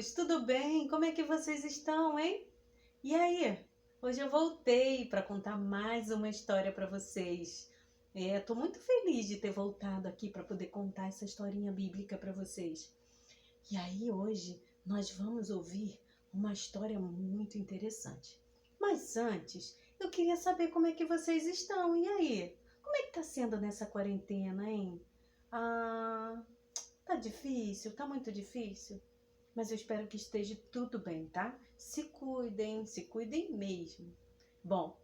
queridos, tudo bem? Como é que vocês estão, hein? E aí? Hoje eu voltei para contar mais uma história para vocês. Tô muito feliz de ter voltado aqui para poder contar essa historinha bíblica para vocês. E aí hoje nós vamos ouvir uma história muito interessante. Mas antes, eu queria saber como é que vocês estão. E aí? Como é que tá sendo nessa quarentena, hein? Ah, tá difícil? Tá muito difícil? Mas eu espero que esteja tudo bem, tá? Se cuidem mesmo. Bom,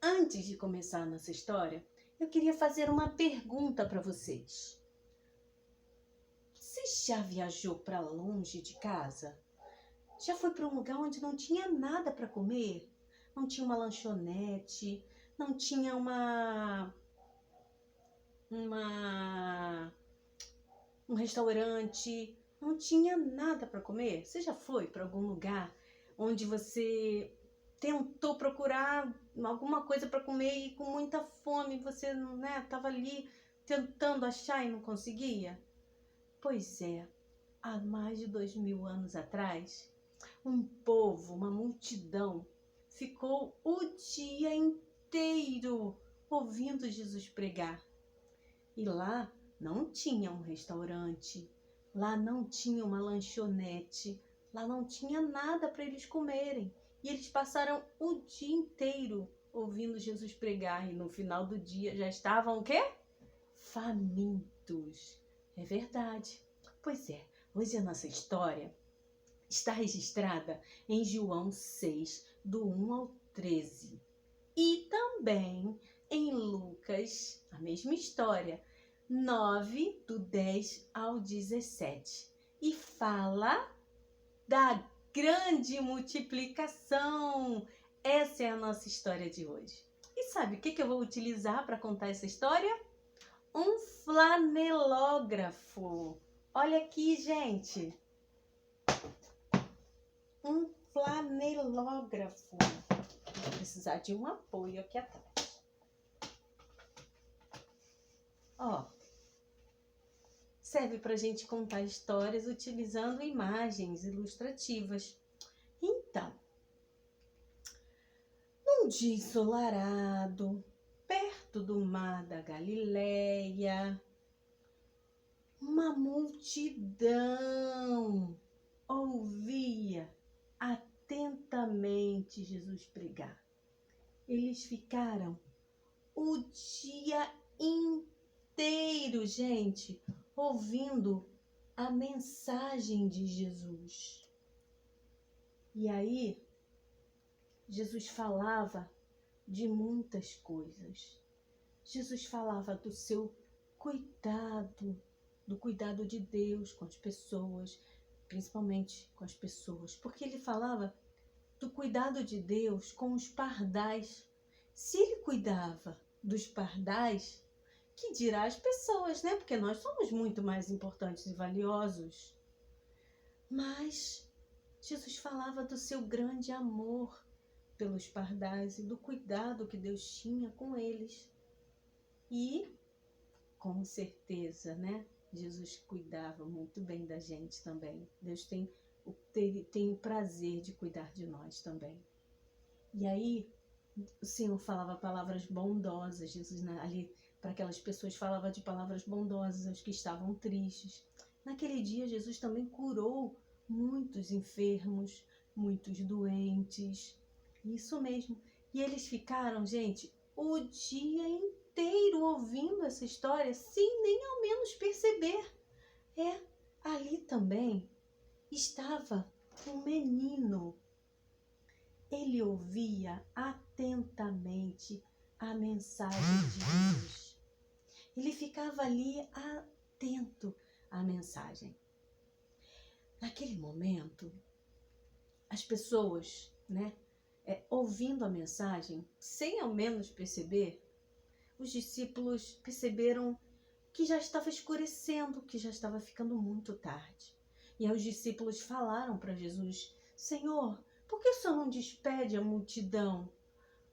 antes de começar a nossa história, eu queria fazer uma pergunta para vocês. Você já viajou para longe de casa? Já foi para um lugar onde não tinha nada para comer? Não tinha uma lanchonete, não tinha uma um restaurante, não tinha nada para comer? Você já foi para algum lugar onde você tentou procurar alguma coisa para comer e com muita fome você, né, estava ali tentando achar e não conseguia? Pois é, há mais de 2000 anos atrás, um povo, uma multidão, ficou o dia inteiro ouvindo Jesus pregar. E lá não tinha um restaurante, lá não tinha uma lanchonete, lá não tinha nada para eles comerem. E eles passaram o dia inteiro ouvindo Jesus pregar e no final do dia já estavam o quê? Famintos. É verdade. Pois é, hoje a nossa história está registrada em João 6, do 1 ao 13. E também em Lucas, a mesma história, 9, do 10 ao 17. E fala da grande multiplicação. Essa é a nossa história de hoje. E sabe o que eu vou utilizar para contar essa história? Um flanelógrafo. Olha aqui, gente. Um flanelógrafo. Vou precisar de um apoio aqui atrás. Ó, serve para a gente contar histórias utilizando imagens ilustrativas. Então, num dia ensolarado, perto do mar da Galileia, uma multidão ouvia atentamente Jesus pregar. Eles ficaram o dia inteiro, gente, ouvindo a mensagem de Jesus. E aí, Jesus falava de muitas coisas. Jesus falava do seu cuidado, do cuidado de Deus com as pessoas, principalmente com as pessoas, porque ele falava do cuidado de Deus com os pardais. Se ele cuidava dos pardais, que dirá as pessoas, né? Porque nós somos muito mais importantes e valiosos. Mas Jesus falava do seu grande amor pelos pardais e do cuidado que Deus tinha com eles. E, com certeza, né? Jesus cuidava muito bem da gente também. Deus tem o prazer de cuidar de nós também. E aí, o Senhor falava palavras bondosas. Jesus ali, para aquelas pessoas, falava de palavras bondosas aos que estavam tristes. Naquele dia, Jesus também curou muitos enfermos, muitos doentes. Isso mesmo. E eles ficaram, gente, o dia inteiro ouvindo essa história sem nem ao menos perceber. Ali também estava um menino. Ele ouvia atentamente a mensagem de Jesus. Ele ficava ali atento à mensagem. Naquele momento, as pessoas, né, ouvindo a mensagem, sem ao menos perceber, os discípulos perceberam que já estava escurecendo, que já estava ficando muito tarde. E aí os discípulos falaram para Jesus: Senhor, por que o Senhor não despede a multidão?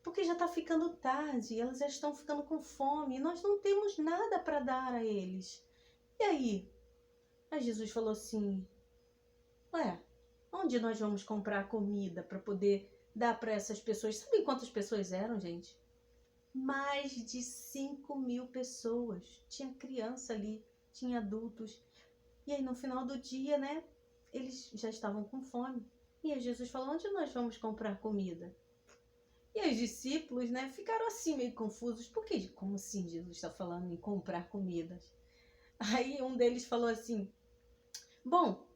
Porque já está ficando tarde, elas já estão ficando com fome e nós não temos nada para dar a eles. E aí? Aí Jesus falou assim: Ué, onde nós vamos comprar comida para poder dar para essas pessoas? Sabe quantas pessoas eram, gente? Mais de 5.000 pessoas. Tinha criança ali, tinha adultos. E aí no final do dia, né, eles já estavam com fome. E aí Jesus falou, onde nós vamos comprar comida? E os discípulos, né, ficaram assim meio confusos. Por quê? Como assim Jesus está falando em comprar comidas? Aí um deles falou assim, bom,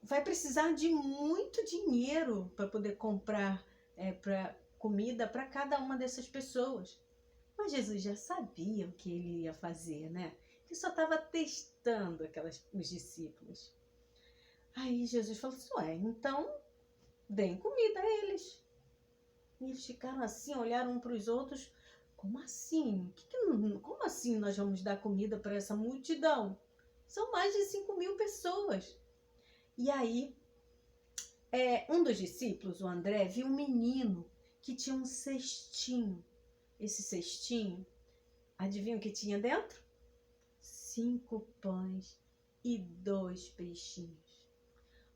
vai precisar de muito dinheiro para poder comprar pra comida para cada uma dessas pessoas. Mas Jesus já sabia o que ele ia fazer, né? Ele só estava testando os discípulos. Aí Jesus falou assim, ué, então deem comida a eles. E eles ficaram assim, olharam um para os outros, como assim? Como assim nós vamos dar comida para essa multidão? São mais de 5.000 pessoas. E aí, um dos discípulos, o André, viu um menino que tinha um cestinho. Esse cestinho, adivinha o que tinha dentro? 5 pães e 2 peixinhos.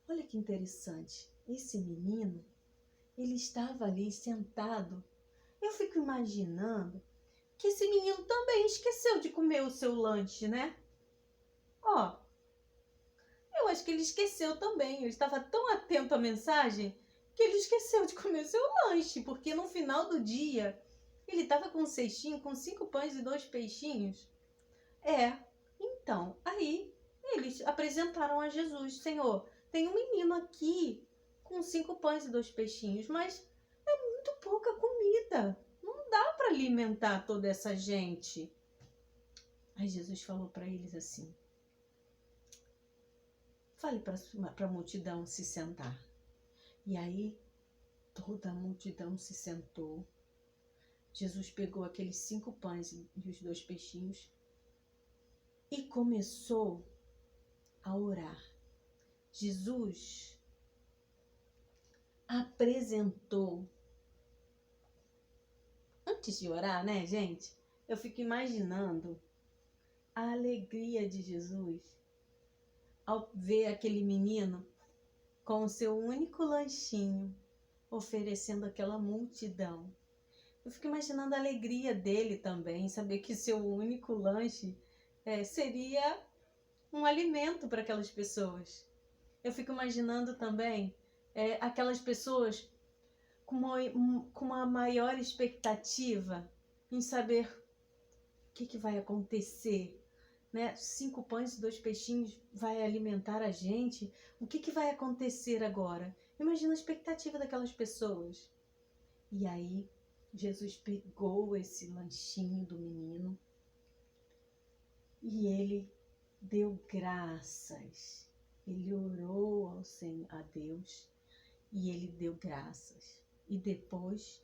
Olha que interessante. Esse menino, ele estava ali sentado. Eu fico imaginando que esse menino também esqueceu de comer o seu lanche, né? Ó, eu acho que ele esqueceu também. Ele estava tão atento à mensagem que ele esqueceu de comer o seu lanche, porque no final do dia ele estava com um cestinho com 5 pães e 2 peixinhos. Então, aí eles apresentaram a Jesus, Senhor, tem um menino aqui com 5 pães e 2 peixinhos, mas é muito pouca comida. Não dá para alimentar toda essa gente. Aí Jesus falou para eles assim, fale para a multidão se sentar. E aí toda a multidão se sentou. Jesus pegou aqueles 5 pães e os 2 peixinhos e começou a orar. Jesus apresentou. Antes de orar, né, gente? Eu fico imaginando a alegria de Jesus ao ver aquele menino com o seu único lanchinho oferecendo aquela multidão. Eu fico imaginando a alegria dele também, saber que seu único lanche seria um alimento para aquelas pessoas. Eu fico imaginando também aquelas pessoas com uma maior expectativa em saber o que vai acontecer, né? 5 pães e 2 peixinhos vai alimentar a gente. O que vai acontecer agora? Imagina a expectativa daquelas pessoas. E aí, Jesus pegou esse lanchinho do menino e ele deu graças. Ele orou a Deus e ele deu graças. E depois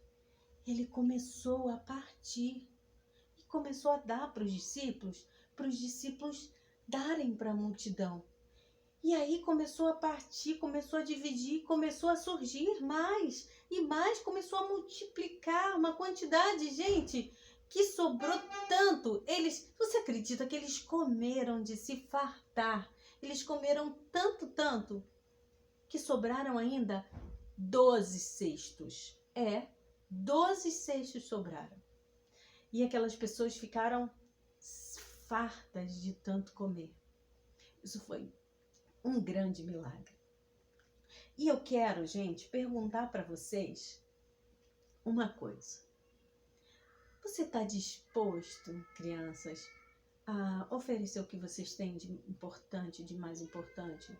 ele começou a partir e começou a dar para os discípulos darem para a multidão. E aí começou a partir, começou a dividir, começou a surgir mais e mais, começou a multiplicar uma quantidade, gente, que sobrou tanto. Você acredita que eles comeram de se fartar? Eles comeram tanto, que sobraram ainda 12 cestos. 12 cestos sobraram. E aquelas pessoas ficaram fartas de tanto comer. Isso foi um grande milagre. E eu quero, gente, perguntar para vocês uma coisa. Você está disposto, crianças, a oferecer o que vocês têm de importante, de mais importante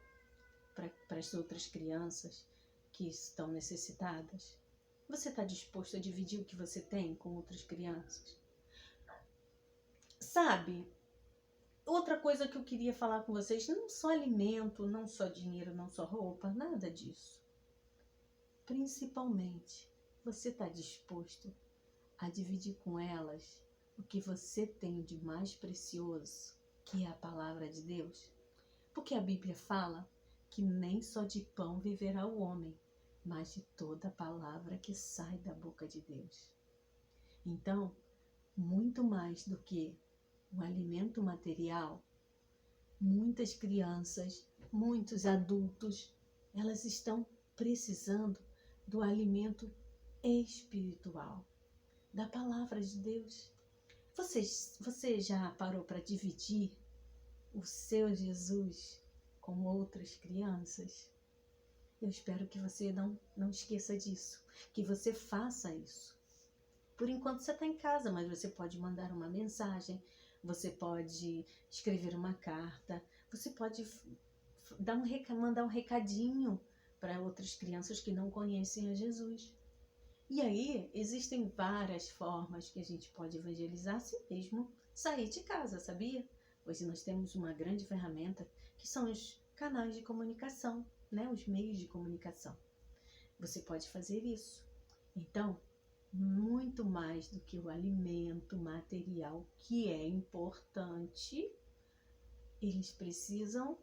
para as outras crianças que estão necessitadas? Você está disposto a dividir o que você tem com outras crianças? Sabe, outra coisa que eu queria falar com vocês, não só alimento, não só dinheiro, não só roupa, nada disso. Principalmente, você está disposto a dividir com elas o que você tem de mais precioso, que é a palavra de Deus? Porque a Bíblia fala que nem só de pão viverá o homem, mas de toda a palavra que sai da boca de Deus. Então, muito mais do que um alimento material, muitas crianças muitos adultos, elas estão precisando do alimento espiritual, da palavra de Deus. Você já parou para dividir o seu Jesus com outras crianças? Eu espero que você não esqueça disso, que você faça isso. Por enquanto você está em casa, mas você pode mandar uma mensagem, você pode escrever uma carta, você pode mandar um recadinho para outras crianças que não conhecem a Jesus. E aí, existem várias formas que a gente pode evangelizar sem mesmo sair de casa, sabia? Hoje nós temos uma grande ferramenta que são os canais de comunicação, né? Os meios de comunicação. Você pode fazer isso. Então, muito mais do que o alimento material, que é importante, eles precisam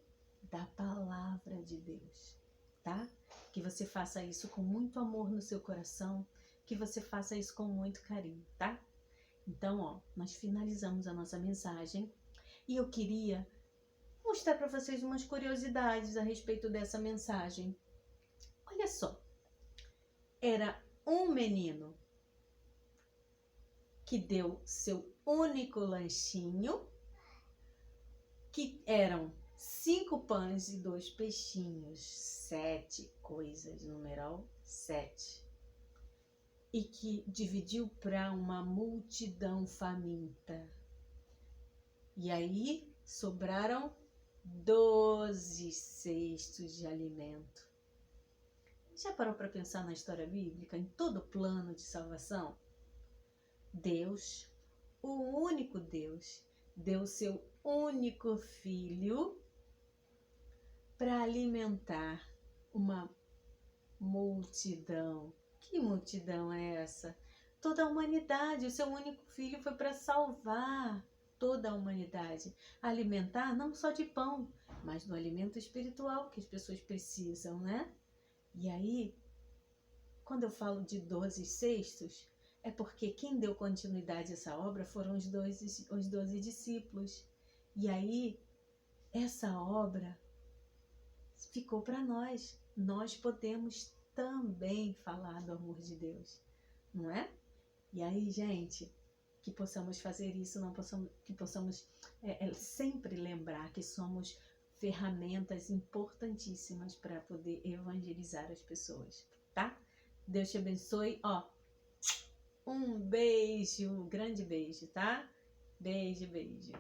da palavra de Deus, tá? Que você faça isso com muito amor no seu coração, que você faça isso com muito carinho, tá? Então, ó, nós finalizamos a nossa mensagem e eu queria mostrar para vocês umas curiosidades a respeito dessa mensagem. Olha só, era um menino que deu seu único lanchinho, que eram 5 pães e 2 peixinhos, 7 coisas, numeral 7, e que dividiu para uma multidão faminta. E aí sobraram 12 cestos de alimento. Já parou para pensar na história bíblica, em todo o plano de salvação? Deus, o único Deus, deu seu único filho para alimentar uma multidão. Que multidão é essa? Toda a humanidade. O seu único filho foi para salvar toda a humanidade. Alimentar não só de pão, mas do alimento espiritual que as pessoas precisam, né? E aí, quando eu falo de 12 cestos, é porque quem deu continuidade a essa obra foram os 12 discípulos. E aí, essa obra ficou para nós. Nós podemos também falar do amor de Deus, não é? E aí, gente, que possamos fazer isso, que possamos sempre lembrar que somos ferramentas importantíssimas para poder evangelizar as pessoas, tá? Deus te abençoe, ó. Um beijo, um grande beijo, tá? Beijo, beijo.